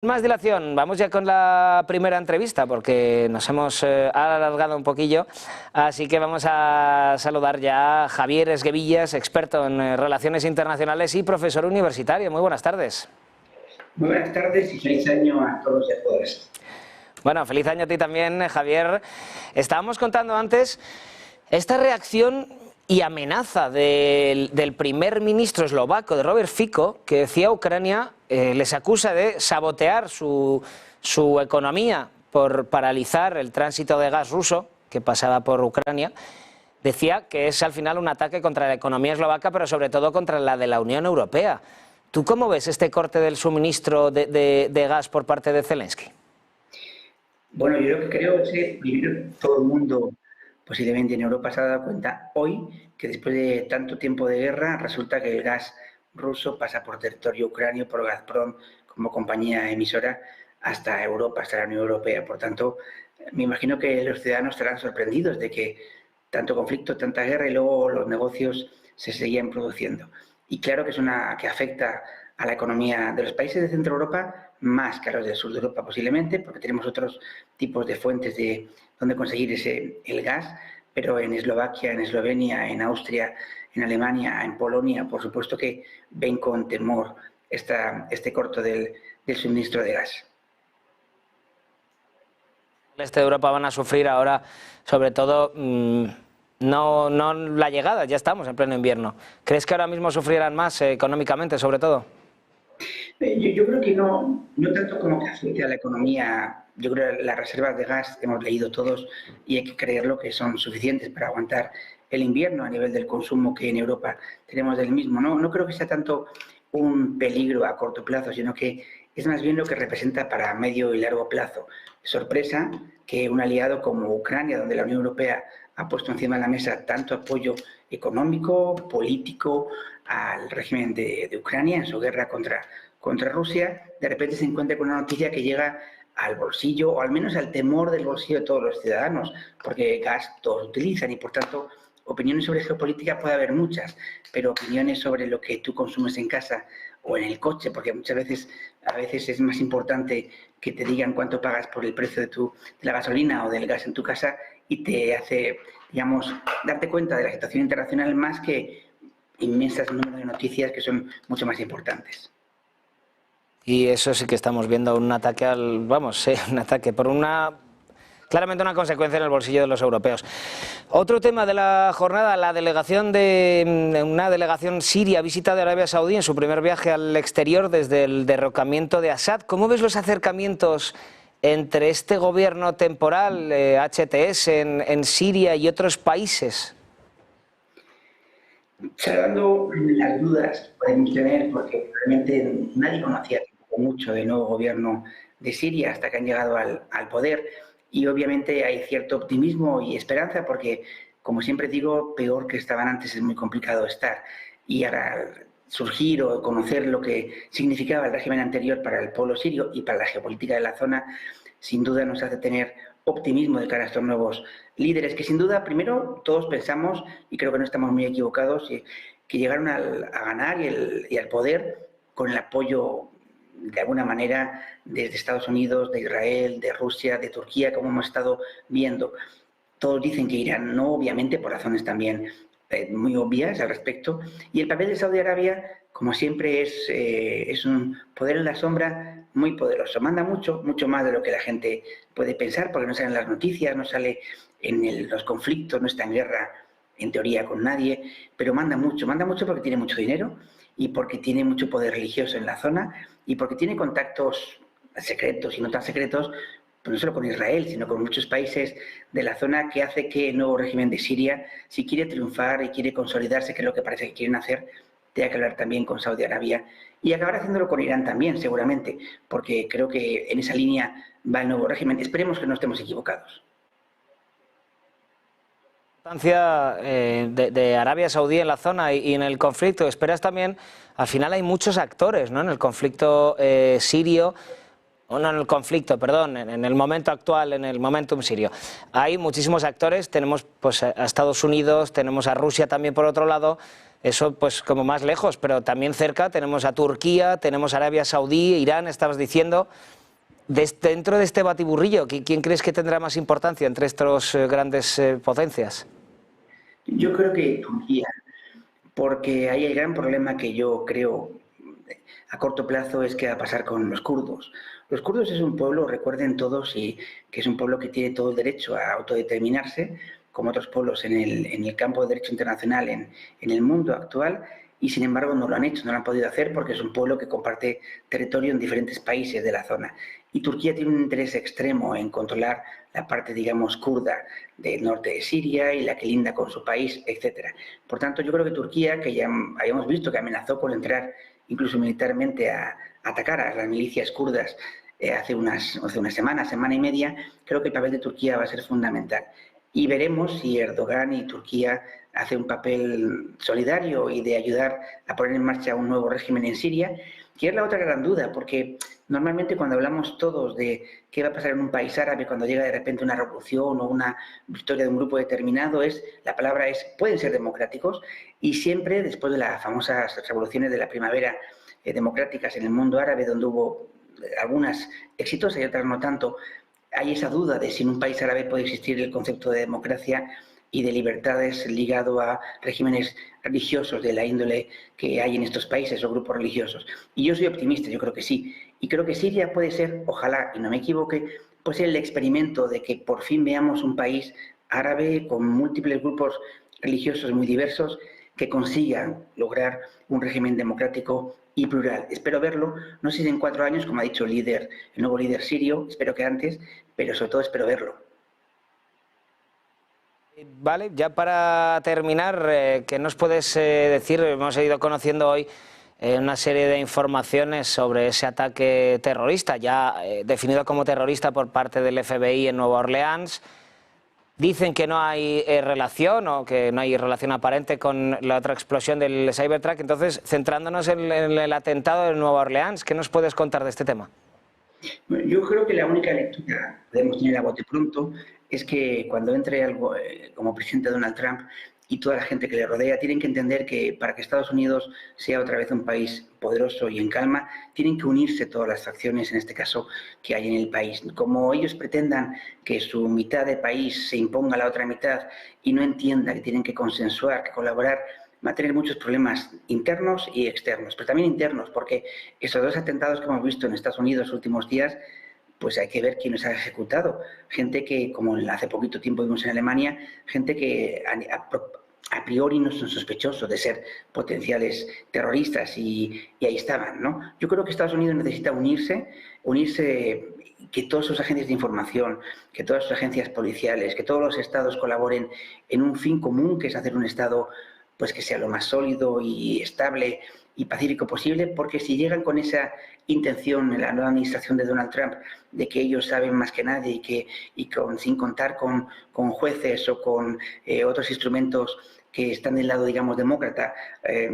Más dilación, vamos ya con la primera entrevista porque nos hemos alargado un poquillo, así que vamos a saludar ya a Javier Esguevillas, experto en relaciones internacionales y profesor universitario. Muy buenas tardes. Muy buenas tardes y feliz año a todos y a todas. Bueno, feliz año a ti también, Javier. Estábamos contando antes esta reacción y amenaza del primer ministro eslovaco, de Robert Fico, que decía a Ucrania, les acusa de sabotear su economía por paralizar el tránsito de gas ruso que pasaba por Ucrania. Decía que es al final un ataque contra la economía eslovaca, pero sobre todo contra la de la Unión Europea. ¿Tú cómo ves este corte del suministro de gas por parte de Zelensky? Bueno, yo lo que creo es que primero todo el mundo, posiblemente en Europa, se ha dado cuenta hoy que después de tanto tiempo de guerra resulta que el gas ruso pasa por territorio ucranio, por Gazprom como compañía emisora, hasta Europa, hasta la Unión Europea. Por tanto, me imagino que los ciudadanos estarán sorprendidos de que tanto conflicto, tanta guerra y luego los negocios se seguían produciendo. Y claro que es que afecta a la economía de los países de Centro Europa más que a los del sur de Europa posiblemente, porque tenemos otros tipos de fuentes de donde conseguir el gas, pero en Eslovaquia, en Eslovenia, en Austria, en Alemania, en Polonia, por supuesto que ven con temor este corto del suministro de gas. El este de Europa van a sufrir ahora, sobre todo, no la llegada, ya estamos en pleno invierno. ¿Crees que ahora mismo sufrirán más económicamente, sobre todo? Yo creo que no tanto como que afecte a la economía. Yo creo que las reservas de gas, hemos leído todos, y hay que creerlo, que son suficientes para aguantar el invierno a nivel del consumo que en Europa tenemos del mismo. No creo que sea tanto un peligro a corto plazo, sino que es más bien lo que representa para medio y largo plazo. Sorpresa que un aliado como Ucrania, donde la Unión Europea ha puesto encima de la mesa tanto apoyo económico, político al régimen de Ucrania en su guerra contra Rusia, de repente se encuentra con una noticia que llega al bolsillo, o al menos al temor del bolsillo de todos los ciudadanos, porque gas todos utilizan y, por tanto, opiniones sobre geopolítica puede haber muchas, pero opiniones sobre lo que tú consumes en casa o en el coche, porque muchas veces, a veces es más importante que te digan cuánto pagas por el precio de la gasolina o del gas en tu casa, y te hace, digamos, darte cuenta de la situación internacional más que inmensas números de noticias que son mucho más importantes. Y eso sí que estamos viendo un ataque un ataque por claramente una consecuencia en el bolsillo de los europeos. Otro tema de la jornada, una delegación siria visita de Arabia Saudí en su primer viaje al exterior desde el derrocamiento de Assad. ¿Cómo ves los acercamientos entre este gobierno temporal, HTS, en Siria y otros países? Salvando las dudas que podemos tener, porque realmente nadie conocía mucho del nuevo gobierno de Siria hasta que han llegado al poder, y obviamente hay cierto optimismo y esperanza porque, como siempre digo, peor que estaban antes es muy complicado estar, y ahora surgir o conocer lo que significaba el régimen anterior para el pueblo sirio y para la geopolítica de la zona, sin duda nos hace tener optimismo de cara a estos nuevos líderes, que sin duda, primero, todos pensamos, y creo que no estamos muy equivocados, que llegaron a ganar y al poder con el apoyo, de alguna manera, desde Estados Unidos, de Israel, de Rusia, de Turquía, como hemos estado viendo. Todos dicen que Irán no, obviamente, por razones también muy obvias al respecto. Y el papel de Saudi Arabia, como siempre, es un poder en la sombra muy poderoso. Manda mucho más de lo que la gente puede pensar, porque no sale en las noticias, no sale en los conflictos, no está en guerra, en teoría, con nadie, pero manda mucho porque tiene mucho dinero y porque tiene mucho poder religioso en la zona y porque tiene contactos secretos y no tan secretos, pues no solo con Israel, sino con muchos países de la zona, que hace que el nuevo régimen de Siria, si quiere triunfar y quiere consolidarse, que es lo que parece que quieren hacer, tenga que hablar también con Saudi Arabia y acabar haciéndolo con Irán también, seguramente, porque creo que en esa línea va el nuevo régimen. Esperemos que no estemos equivocados. La importancia de Arabia Saudí en la zona y en el conflicto. Esperas también, al final hay muchos actores, ¿no?, en el conflicto sirio, o no en el conflicto, perdón, en el momento actual, en el momentum sirio. Hay muchísimos actores, tenemos pues a Estados Unidos, tenemos a Rusia también por otro lado, Eso pues como más lejos, pero también cerca tenemos a Turquía, tenemos a Arabia Saudí, Irán, estabas diciendo. Dentro de este batiburrillo, ¿quién crees que tendrá más importancia entre estas grandes potencias? Yo creo que Turquía, porque ahí el gran problema que yo creo a corto plazo es qué va a pasar con los kurdos. Los kurdos es un pueblo, recuerden todos, que es un pueblo que tiene todo el derecho a autodeterminarse, como otros pueblos en el campo de derecho internacional en el mundo actual, y sin embargo no lo han hecho, no lo han podido hacer porque es un pueblo que comparte territorio en diferentes países de la zona. Y Turquía tiene un interés extremo en controlar la parte, digamos, kurda del norte de Siria y la que linda con su país, etcétera. Por tanto, yo creo que Turquía, que ya habíamos visto que amenazó con entrar incluso militarmente a atacar a las milicias kurdas hace una semana y media, creo que el papel de Turquía va a ser fundamental. Y veremos si Erdogan y Turquía hace un papel solidario y de ayudar a poner en marcha un nuevo régimen en Siria, que es la otra gran duda, porque normalmente cuando hablamos todos de qué va a pasar en un país árabe cuando llega de repente una revolución o una victoria de un grupo determinado, la palabra es, pueden ser democráticos, y siempre después de las famosas revoluciones de la primavera democráticas en el mundo árabe, donde hubo algunas exitosas y otras no tanto, hay esa duda de si en un país árabe puede existir el concepto de democracia y de libertades ligado a regímenes religiosos de la índole que hay en estos países o grupos religiosos. Y yo soy optimista, yo creo que sí. Y creo que Siria puede ser, ojalá, y no me equivoque, puede ser el experimento de que por fin veamos un país árabe con múltiples grupos religiosos muy diversos que consigan lograr un régimen democrático y plural. Espero verlo, no sé si en 4 años, como ha dicho el nuevo líder sirio, espero que antes, pero sobre todo espero verlo. Vale, ya para terminar, ¿qué nos puedes decir? Hemos ido conociendo hoy una serie de informaciones sobre ese ataque terrorista, ya definido como terrorista por parte del FBI en Nueva Orleans. Dicen que no hay relación o que no hay relación aparente con la otra explosión del Cybertruck. Entonces, centrándonos en el atentado de Nueva Orleans, ¿qué nos puedes contar de este tema? Bueno, yo creo que la única lectura que podemos tener a bote pronto es que cuando entre algo como presidente Donald Trump y toda la gente que le rodea, tienen que entender que para que Estados Unidos sea otra vez un país poderoso y en calma, tienen que unirse todas las facciones, en este caso, que hay en el país. Como ellos pretendan que su mitad de país se imponga a la otra mitad y no entienda que tienen que consensuar, que colaborar, va a tener muchos problemas internos y externos, pero también internos, porque esos 2 atentados que hemos visto en Estados Unidos los últimos días, pues hay que ver quién los ha ejecutado. Gente que, como hace poquito tiempo vimos en Alemania, gente que a priori no son sospechosos de ser potenciales terroristas y ahí estaban, ¿no? Yo creo que Estados Unidos necesita unirse, que todos sus agentes de información, que todas sus agencias policiales, que todos los estados colaboren en un fin común, que es hacer un estado pues que sea lo más sólido y estable y pacífico posible, porque si llegan con esa intención en la nueva administración de Donald Trump de que ellos saben más que nadie sin contar con jueces o con otros instrumentos que están del lado, digamos, demócrata,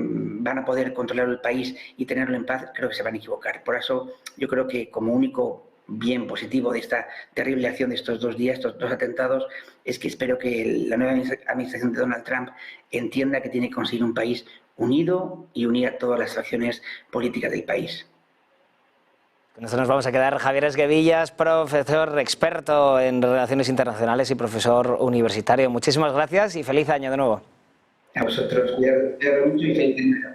van a poder controlar el país y tenerlo en paz, creo que se van a equivocar. Por eso yo creo que como único bien positivo de esta terrible acción de estos 2 días, estos 2 atentados, es que espero que la nueva administración de Donald Trump entienda que tiene que conseguir un país unido y unir a todas las facciones políticas del país. Con esto nos vamos a quedar. Javier Esguevillas, profesor experto en relaciones internacionales y profesor universitario. Muchísimas gracias y feliz año de nuevo. A vosotros, cuidado mucho y feliz año.